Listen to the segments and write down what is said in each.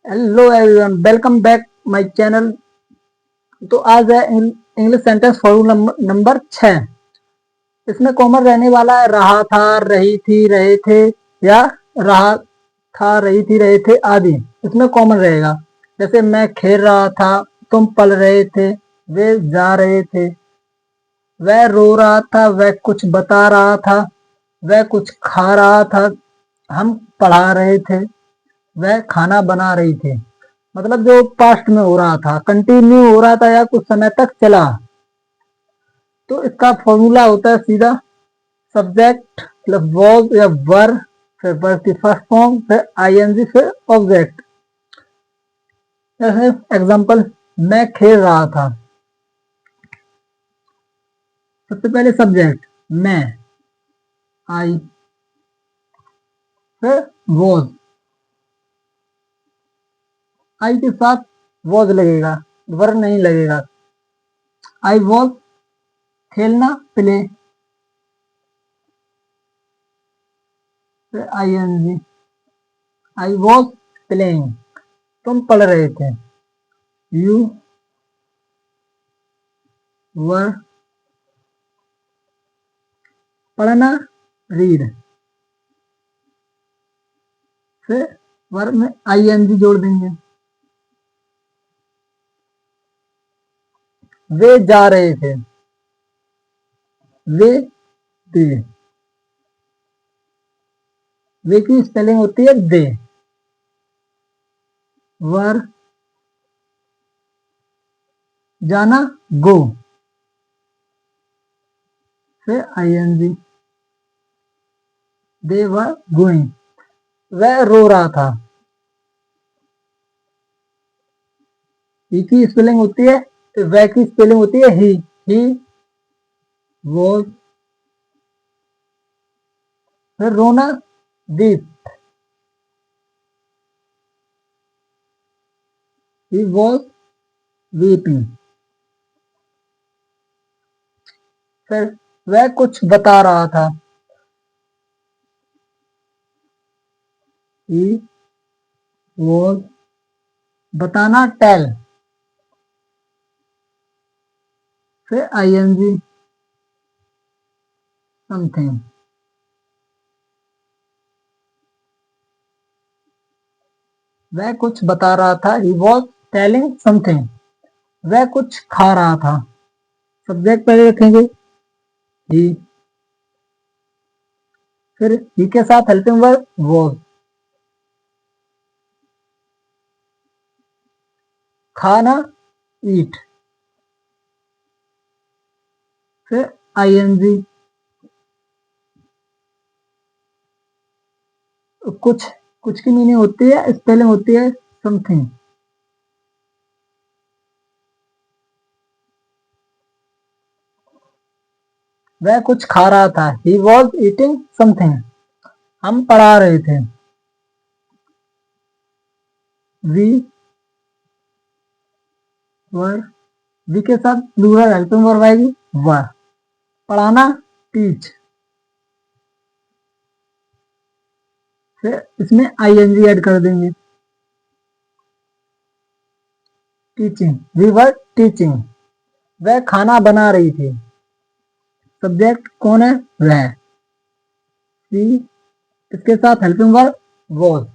Hello everyone, welcome back my channel. तो आज है इंग्लिश सेंटेंस फॉर्मूला नंबर 6। इसमें कॉमन रहने वाला है रहा था, रही थी, रहे थे, या रहा था, रही थी, रहे थे आदि। इसमें कॉमन रहेगा। जैसे मैं खेल रहा था, तुम पढ़ रहे थे, वे जा रहे थे, वह रो रहा था, वह कुछ बता रहा था, वह कुछ खा रहा था, हम पढ़ा रहे थे, वह खाना बना रही थी। मतलब जो पास्ट में हो रहा था, कंटिन्यू हो रहा था या कुछ समय तक चला। तो इसका फॉर्मूला होता है सीधा सब्जेक्ट प्लस वर्ब या वर्ब, फिर वर्ब की फर्स्ट फॉर्म, फिर आईएनजी, फिर ऑब्जेक्ट। जैसे एग्जांपल, मैं खेल रहा था। सबसे पहले सब्जेक्ट मैं, आई, फिर वॉज, आई के साथ वॉज लगेगा, वर्ब नहीं लगेगा। आई वॉज खेलना, प्ले, फिर आईएनजी, आई वॉज प्लेइंग, तुम पढ़ रहे थे, यू वर, पढ़ना, रीड, फिर वर्ब में आईएनजी जोड़ देंगे। वे जा रहे थे, वे, दे, वे की स्पेलिंग होती है दे। वर, जाना, गो, फिर आईएनजी, दे वर गोइंग। वह रो रहा था, ही की स्पेलिंग होती है, वह की स्पेलिंग होती है ही वॉज, फिर रोना, वीप, ही वॉज वीपिंग, फिर वह कुछ बता रहा था, ही वॉज, बताना, टेल, फिर आईएनजी, समथिंग। वह कुछ बता रहा था, ही वॉज टेलिंग समथिंग। वह कुछ खा रहा था, सब्जेक्ट पहले रखेंगे ही, फिर ही के साथ हेल्पिंग वर्ब वॉज, खाना, ईट, फिर आईएनजी, कुछ, कुछ की मीनिंग होती है, स्पेलिंग होती है समथिंग। वह कुछ खा रहा था, ही वॉज ईटिंग समथिंग। हम पढ़ा रहे थे, वी वर, वी के साथ प्लूरल हेल्पिंग वर्ब आएगी वर। पढ़ाना, टीच, फिर इसमें आईएनजी ऐड कर देंगे, टीचिंग, वी वर टीचिंग। वह खाना बना रही थी, सब्जेक्ट कौन है, वह, सी, इसके साथ helping verb was,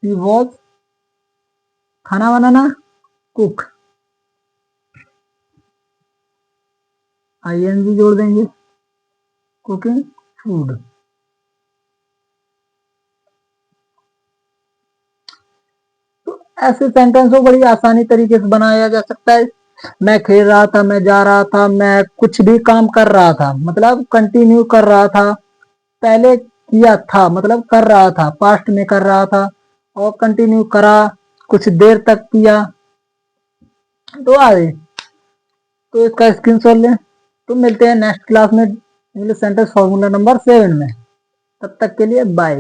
she was, खाना बनाना, कुक, आईएनजी जोड़ देंगे, कुकिंग, फूड। तो ऐसे सेंटेंस को बड़ी आसानी तरीके से बनाया जा सकता है। मैं खेल रहा था, मैं जा रहा था, मैं कुछ भी काम कर रहा था, मतलब कंटिन्यू कर रहा था। पहले किया था मतलब कर रहा था, पास्ट में कर रहा था, और कंटिन्यू करा, कुछ देर तक किया, तो आगे। तो इसका स्क्रीनशॉट लें। तो मिलते हैं नेक्स्ट क्लास में इंग्लिश सेंटेंस फॉर्मूला नंबर 7 में। तब तक के लिए बाय।